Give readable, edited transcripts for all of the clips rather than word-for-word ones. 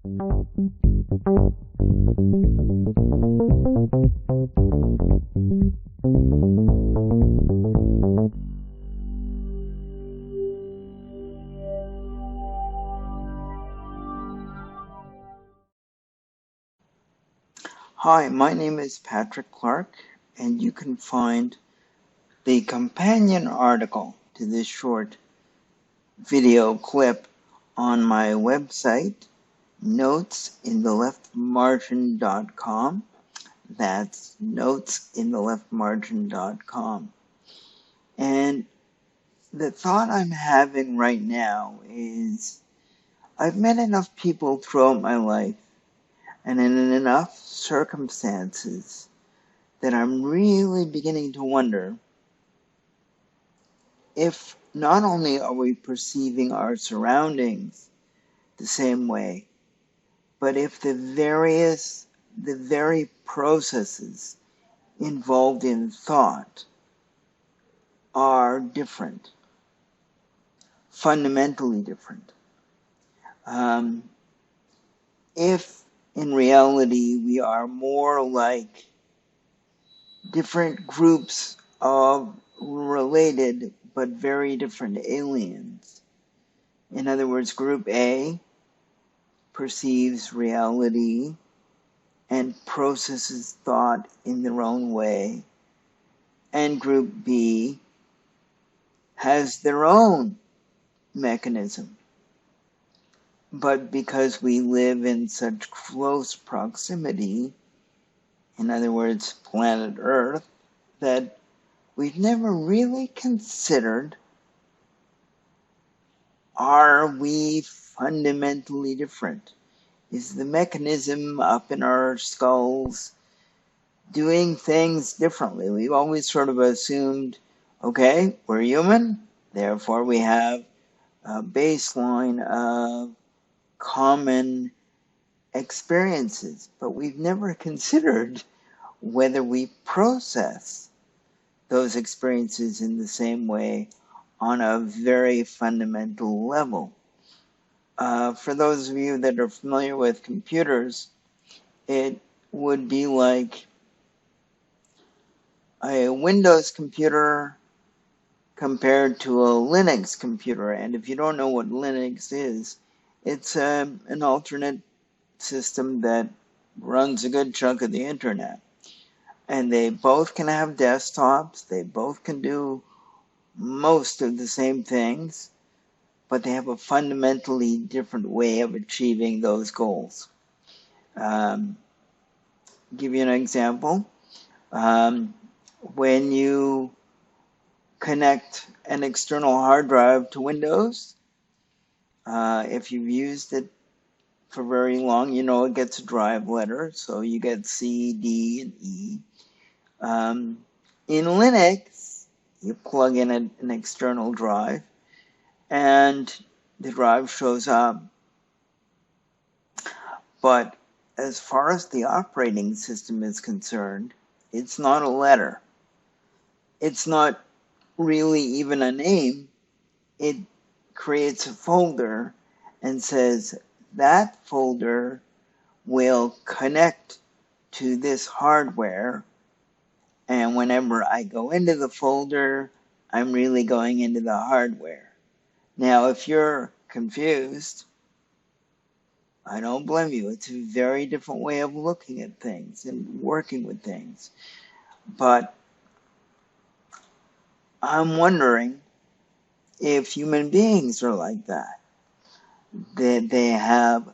Hi, my name is Patrick Clark, and you can find the companion article to this short video clip on my website, notesintheleftmargin.com. That's notesintheleftmargin.com. And the thought I'm having right now is I've met enough people throughout my life and in enough circumstances that I'm really beginning to wonder if not only are we perceiving our surroundings the same way, but if the very processes involved in thought are different, fundamentally different. If in reality we are more like different groups of related but very different aliens. In other words, Group A perceives reality and processes thought in their own way, and Group B has their own mechanism. But because we live in such close proximity, in other words, planet Earth, that we've never really considered, are we fundamentally different? Is the mechanism up in our skulls doing things differently? We've always sort of assumed, okay, we're human, therefore we have a baseline of common experiences, but we've never considered whether we process those experiences in the same way on a very fundamental level. For those of you that are familiar with computers, it would be like a Windows computer compared to a Linux computer. And if you don't know what Linux is, it's an alternate system that runs a good chunk of the internet. And they both can have desktops, they both can do most of the same things, but they have a fundamentally different way of achieving those goals. Give you an example. When you connect an external hard drive to Windows, if you've used it for very long, you know it gets a drive letter, so you get C, D, and E. In Linux, you plug in an external drive, and the drive shows up. But as far as the operating system is concerned, it's not a letter. It's not really even a name. It creates a folder and says that folder will connect to this hardware, and whenever I go into the folder, I'm really going into the hardware. Now, if you're confused, I don't blame you. It's a very different way of looking at things and working with things. But I'm wondering if human beings are like that. That they have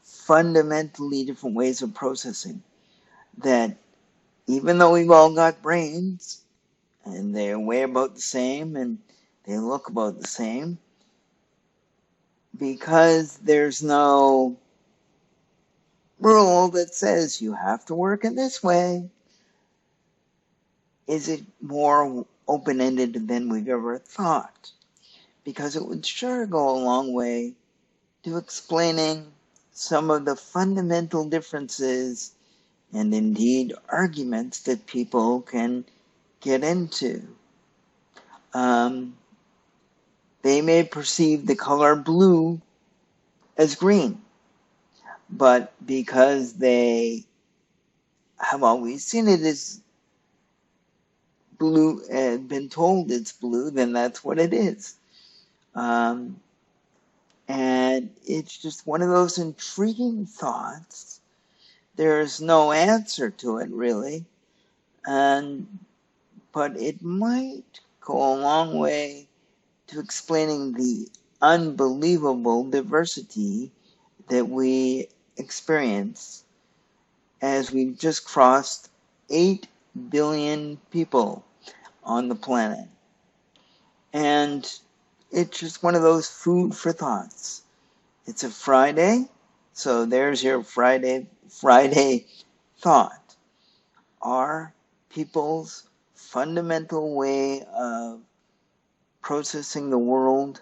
fundamentally different ways of processing. That even though we've all got brains, and they weigh about the same, and they look about the same, because there's no rule that says you have to work in this way, is it more open-ended than we've ever thought? Because it would sure go a long way to explaining some of the fundamental differences and indeed arguments that people can get into. They may perceive the color blue as green, but because they have always seen it as blue and been told it's blue, then that's what it is. And it's just one of those intriguing thoughts. There's no answer to it, really. But it might go a long way to explaining the unbelievable diversity that we experience as we've just crossed 8 billion people on the planet. And it's just one of those food for thoughts. It's a Friday, so there's your Friday thought. Are people's fundamental way of processing the world,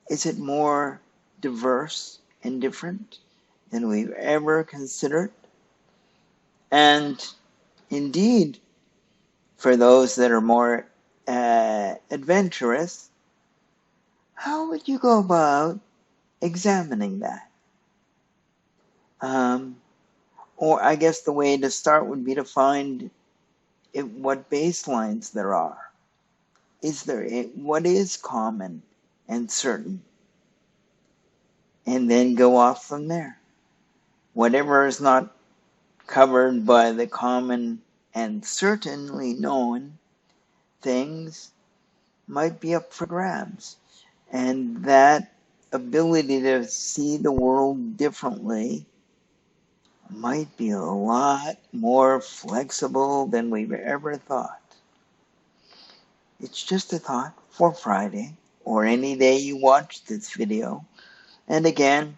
is it more diverse and different than we've ever considered? And indeed, for those that are more adventurous, how would you go about examining that? Or I guess the way to start would be to find what baselines there are. What is common and certain? And then go off from there. Whatever is not covered by the common and certainly known things might be up for grabs. And that ability to see the world differently might be a lot more flexible than we've ever thought. It's just a thought for Friday or any day you watch this video. And again,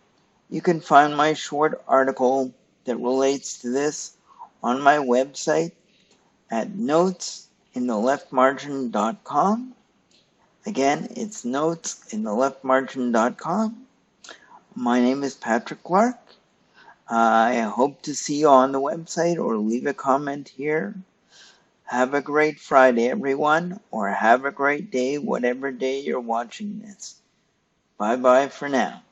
you can find my short article that relates to this on my website at notesintheleftmargin.com. Again, it's notesintheleftmargin.com. My name is Patrick Clark. I hope to see you on the website or leave a comment here. Have a great Friday, everyone, or have a great day, whatever day you're watching this. Bye-bye for now.